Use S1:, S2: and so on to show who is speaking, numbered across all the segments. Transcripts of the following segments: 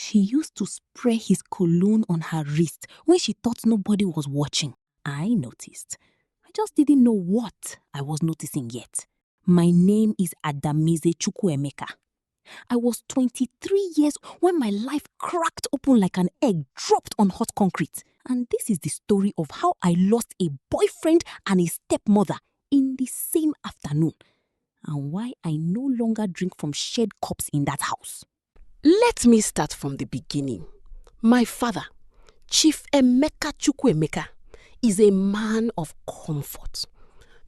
S1: She used to spray his cologne on her wrist when she thought nobody was watching. I noticed. I just didn't know what I was noticing yet. My name is Adamize Chukwuemeka. I was 23 years when my life cracked open like an egg dropped on hot concrete. And this is the story of how I lost a boyfriend and a stepmother in the same afternoon, and why I no longer drink from shared cups in that house.
S2: Let me start from the beginning. My father, Chief Emeka Chukwuemeka, is a man of comfort.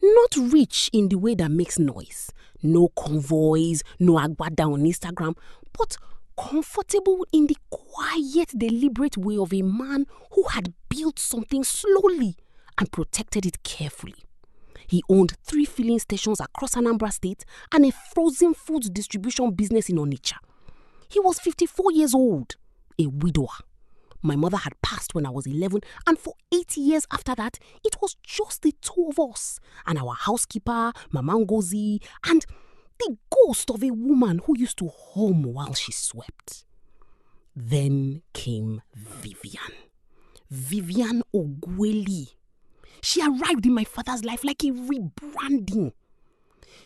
S2: Not rich in the way that makes noise. No convoys, no agbada on Instagram, but comfortable in the quiet, deliberate way of a man who had built something slowly and protected it carefully. He owned 3 filling stations across Anambra State and a frozen foods distribution business in Onitsha. He was 54 years old, a widower. My mother had passed when I was 11, and for 8 years after that, it was just the 2 of us and our housekeeper, Mama Ngozi, and the ghost of a woman who used to hum while she swept. Then came Vivian Ogweli. She arrived in my father's life like a rebranding.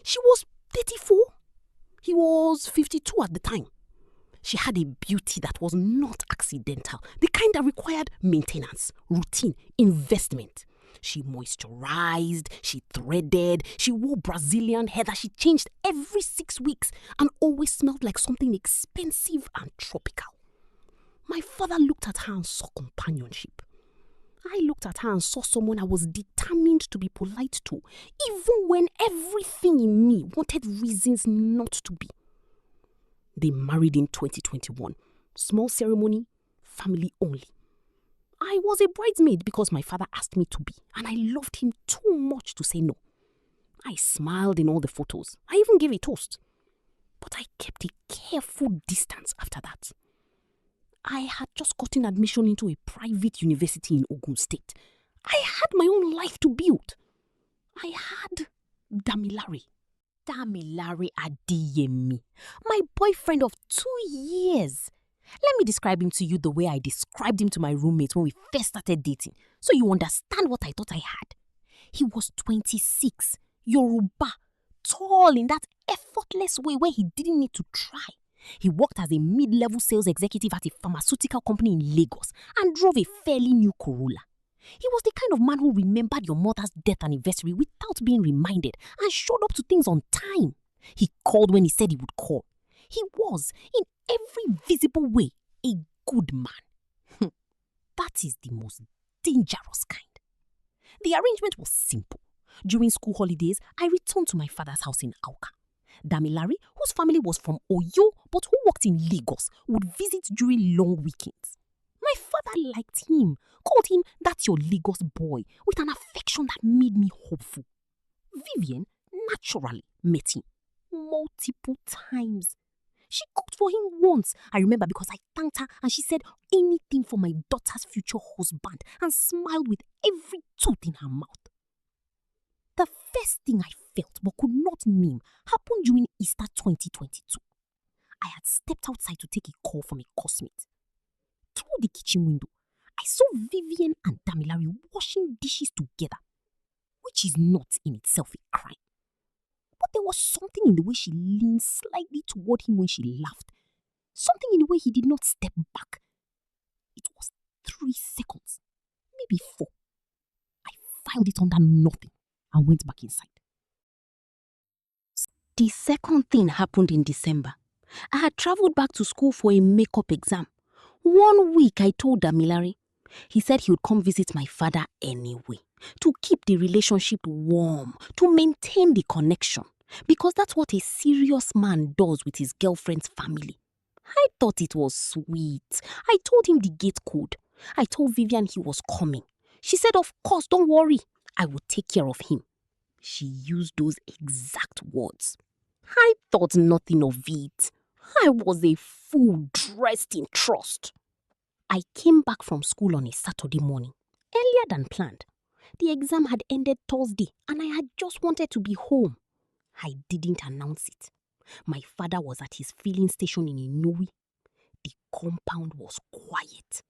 S2: She was 34. He was 52 at the time. She had a beauty that was not accidental, the kind that required maintenance, routine, investment. She moisturized, she threaded, she wore Brazilian hair that she changed every 6 weeks and always smelled like something expensive and tropical. My father looked at her and saw companionship. I looked at her and saw someone I was determined to be polite to, even when everything in me wanted reasons not to be. They married in 2021. Small ceremony, family only. I was a bridesmaid because my father asked me to be, and I loved him too much to say no. I smiled in all the photos. I even gave a toast. But I kept a careful distance after that. I had just gotten admission into a private university in Ogun State. I had my own life to build. I had Damilare Adeyemi, my boyfriend of 2 years. Let me describe him to you the way I described him to my roommate when we first started dating, so you understand what I thought I had. He was 26, Yoruba, tall in that effortless way where he didn't need to try. He worked as a mid-level sales executive at a pharmaceutical company in Lagos and drove a fairly new Corolla. He was the kind of man who remembered your mother's death anniversary without being reminded and showed up to things on time. He called when he said he would call. He was, in every visible way, a good man. That is the most dangerous kind. The arrangement was simple. During school holidays, I returned to my father's house in Auka. Damilare, whose family was from Oyo but who worked in Lagos, would visit during long weekends. My father liked him, called him "that's your Lagos boy," with an affection that made me hopeful. Vivian naturally met him multiple times. She cooked for him once, I remember, because I thanked her and she said anything for my daughter's future husband and smiled with every tooth in her mouth. The first thing I felt but could not name happened during Easter 2022. I had stepped outside to take a call from a cosmate. Through the kitchen window, I saw Vivian and Damilare washing dishes together, which is not in itself a crime. But there was something in the way she leaned slightly toward him when she laughed. Something in the way he did not step back. It was 3 seconds, maybe 4. I filed it under nothing and went back inside. The second thing happened in December. I had traveled back to school for a makeup exam. 1 week I told Damilare. He said he would come visit my father anyway, to keep the relationship warm, to maintain the connection, because that's what a serious man does with his girlfriend's family. I thought it was sweet. I told him the gate code. I told Vivian he was coming. She said, "Of course, don't worry. I will take care of him." She used those exact words. I thought nothing of it. I was a fool dressed in trust. I came back from school on a Saturday morning, earlier than planned. The exam had ended Thursday and I had just wanted to be home. I didn't announce it. My father was at his filling station in Inui. The compound was quiet.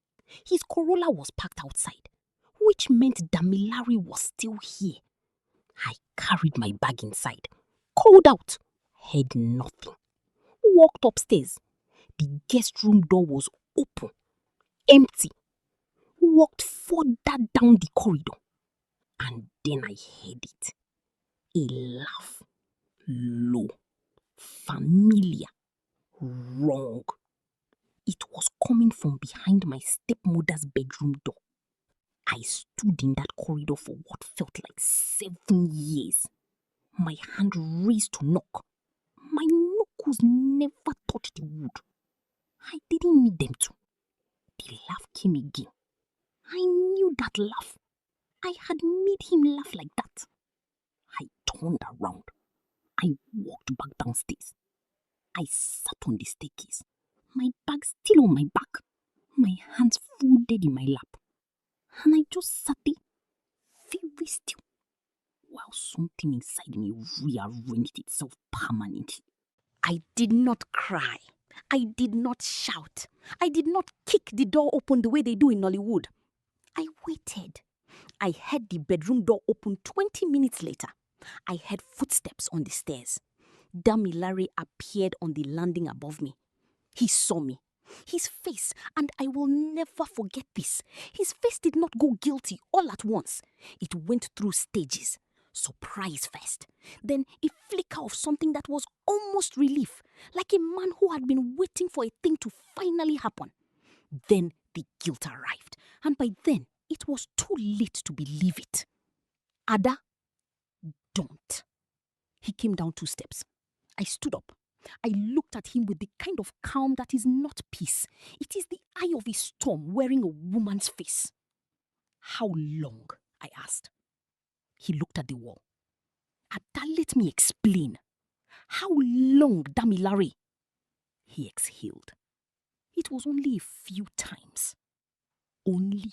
S2: His Corolla was parked outside, which meant Damilare was still here. I carried my bag inside, called out, heard nothing, walked upstairs. The guest room door was open, empty. Walked further down the corridor, and then I heard it. A laugh, low, familiar, wrong. It was coming from behind my stepmother's bedroom door. I stood in that corridor for what felt like 7 years. My hand raised to knock. My knuckles never touched the wood. I didn't need them to. The laugh came again. I knew that laugh. I had made him laugh like that. I turned around. I walked back downstairs. I sat on the staircase, my bag still on my back, my hands folded in my lap. And I just sat there, very still, while something inside me rearranged itself permanently. I did not cry. I did not shout. I did not kick the door open the way they do in Nollywood. I waited. I heard the bedroom door open 20 minutes later. I heard footsteps on the stairs. Damilare appeared on the landing above me. He saw me. His face, and I will never forget this, his face did not go guilty all at once. It went through stages. Surprise first, then a flicker of something that was almost relief, like a man who had been waiting for a thing to finally happen. Then the guilt arrived, and by then it was too late to believe it. Ada, don't. He came down 2 steps. I stood up. I looked at him with the kind of calm that is not peace. It is the eye of a storm wearing a woman's face. How long? I asked. He looked at the wall. Ada, let me explain. How long, Damilare? He exhaled. It was only a few times. Only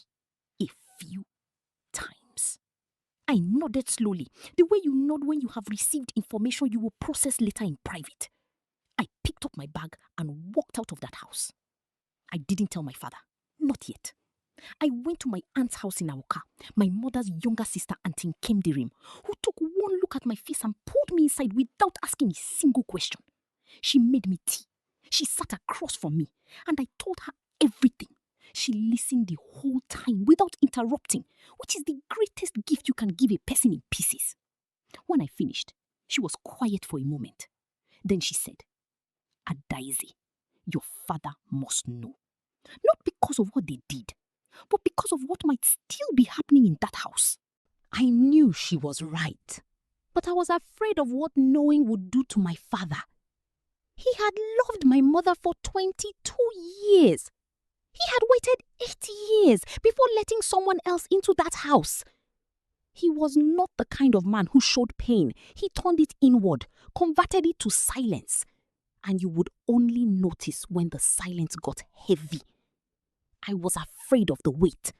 S2: a few times. I nodded slowly, the way you nod when you have received information you will process later in private. I picked up my bag and walked out of that house. I didn't tell my father. Not yet. I went to my aunt's house in Aoka, my mother's younger sister, Auntie Kemdirim, who took one look at my face and pulled me inside without asking a single question. She made me tea. She sat across from me, and I told her everything. She listened the whole time without interrupting, which is the greatest gift you can give a person in pieces. When I finished, she was quiet for a moment. Then she said, Adaize, your father must know. Not because of what they did, but because of what might still be happening in that house. I knew she was right, but I was afraid of what knowing would do to my father. He had loved my mother for 22 years. He had waited 8 years before letting someone else into that house. He was not the kind of man who showed pain. He turned it inward, converted it to silence. And you would only notice when the silence got heavy. I was afraid of the weight.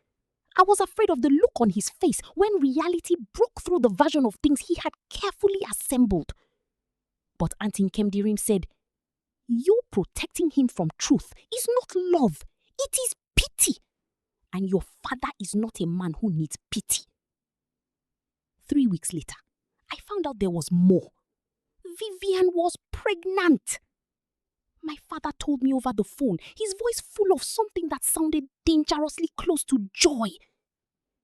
S2: I was afraid of the look on his face when reality broke through the version of things he had carefully assembled. But Auntie Kemdirim said, you protecting him from truth is not love. It is pity. And your father is not a man who needs pity. 3 weeks later, I found out there was more. Vivian was pregnant. My father told me over the phone, his voice full of something that sounded dangerously close to joy.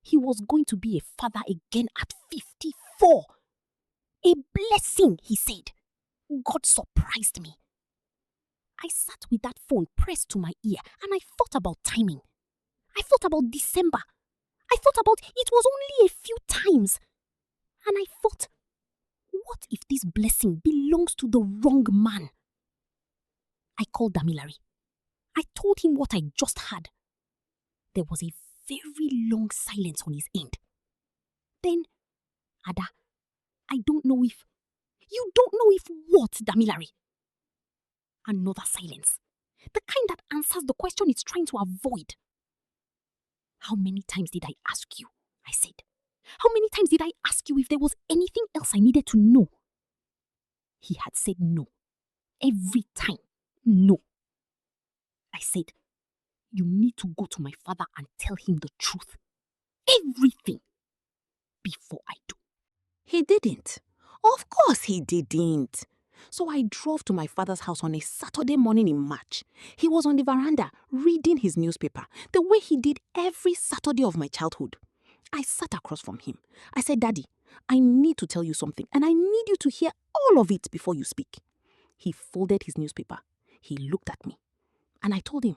S2: He was going to be a father again at 54. A blessing, he said. God surprised me. I sat with that phone pressed to my ear and I thought about timing. I thought about December. I thought about it was only a few times. And I thought, what if this blessing belongs to the wrong man? I called Damilare. I told him what I just had. There was a very long silence on his end. Then, Ada, I don't know if... You don't know if what, Damilare? Another silence. The kind that answers the question it's trying to avoid. How many times did I ask you? I said. How many times did I ask you if there was anything else I needed to know? He had said no. Every time, no. I said, You need to go to my father and tell him the truth. Everything. Before I do.
S1: He didn't. Of course he didn't. So I drove to my father's house on a Saturday morning in March. He was on the veranda reading his newspaper, the way he did every Saturday of my childhood. I sat across from him. I said, Daddy, I need to tell you something, and I need you to hear all of it before you speak. He folded his newspaper. He looked at me, and I told him,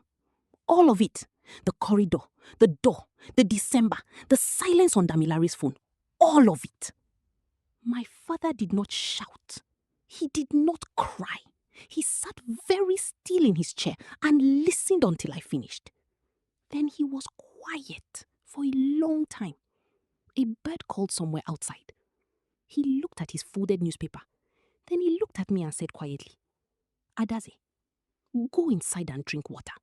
S1: all of it. The corridor, the door, the December, the silence on Damilare's phone. All of it. My father did not shout. He did not cry. He sat very still in his chair and listened until I finished. Then he was quiet for a long time. A bird called somewhere outside. He looked at his folded newspaper. Then he looked at me and said quietly, Adaze, go inside and drink water.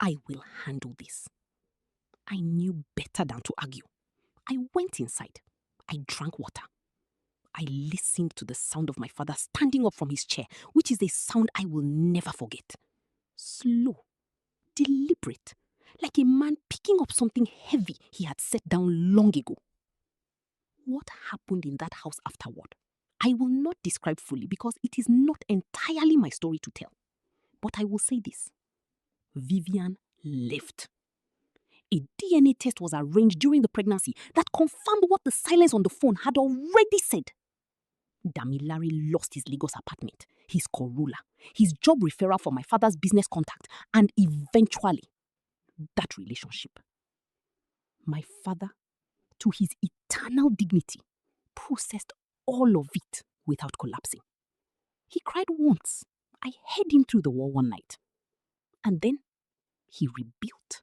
S1: I will handle this. I knew better than to argue. I went inside. I drank water. I listened to the sound of my father standing up from his chair, which is a sound I will never forget. Slow, deliberate, like a man picking up something heavy he had set down long ago. What happened in that house afterward, I will not describe fully because it is not entirely my story to tell. But I will say this. Vivian lived. A DNA test was arranged during the pregnancy that confirmed what the silence on the phone had already said. Damilare lost his Lagos apartment, his Corolla, his job referral for my father's business contact, and eventually, that relationship. My father, to his eternal dignity, processed all of it without collapsing. He cried once. I heard him through the wall one night. And then he rebuilt.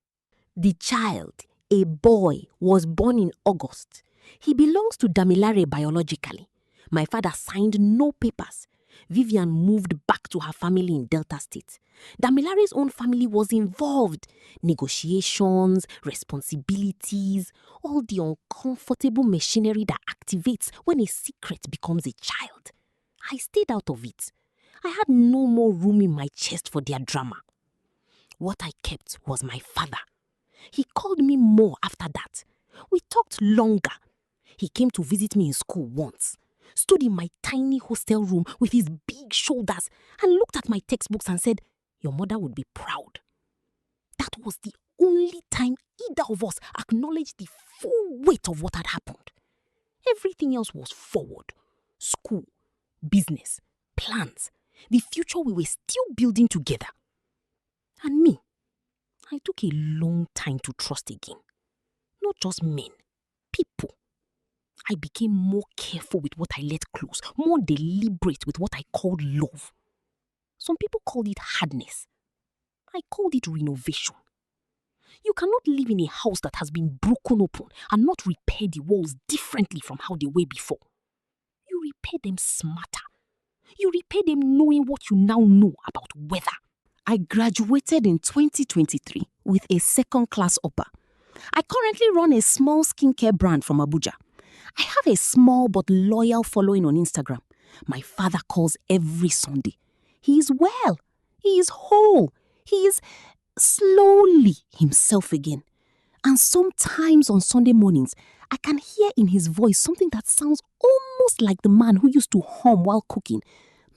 S2: The child, a boy, was born in August. He belongs to Damilare biologically. My father signed no papers. Vivian moved back to her family in Delta State. Damilare's own family was involved. Negotiations, responsibilities, all the uncomfortable machinery that activates when a secret becomes a child. I stayed out of it. I had no more room in my chest for their drama. What I kept was my father. He called me more after that. We talked longer. He came to visit me in school once, stood in my tiny hostel room with his big shoulders and looked at my textbooks and said, "Your mother would be proud." That was the only time either of us acknowledged the full weight of what had happened. Everything else was forward. School, business, plans, the future we were still building together. And me, I took a long time to trust again. Not just men, people. I became more careful with what I let close, more deliberate with what I called love. Some people called it hardness. I called it renovation. You cannot live in a house that has been broken open and not repair the walls differently from how they were before. You repair them smarter. You repair them knowing what you now know about weather. I graduated in 2023 with a second-class upper. I currently run a small skincare brand from Abuja. I have a small but loyal following on Instagram. My father calls every Sunday. He is well. He is whole. He is slowly himself again. And sometimes on Sunday mornings, I can hear in his voice something that sounds almost like the man who used to hum while cooking.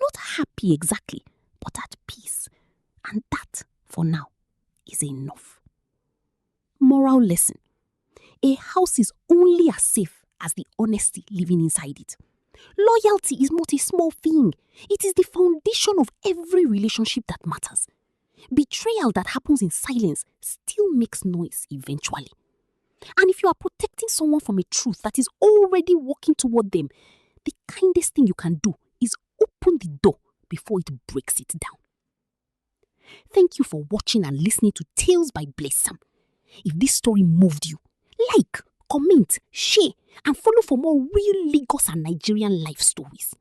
S2: Not happy exactly, but at peace. And that, for now, is enough. Moral lesson. A house is only as safe as the honesty living inside it. Loyalty is not a small thing. It is the foundation of every relationship that matters. Betrayal that happens in silence still makes noise eventually. And if you are protecting someone from a truth that is already walking toward them, the kindest thing you can do is open the door before it breaks it down. Thank you for watching and listening to Tales by Blessam. If this story moved you, like, comment, share, and follow for more real Lagos and Nigerian life stories.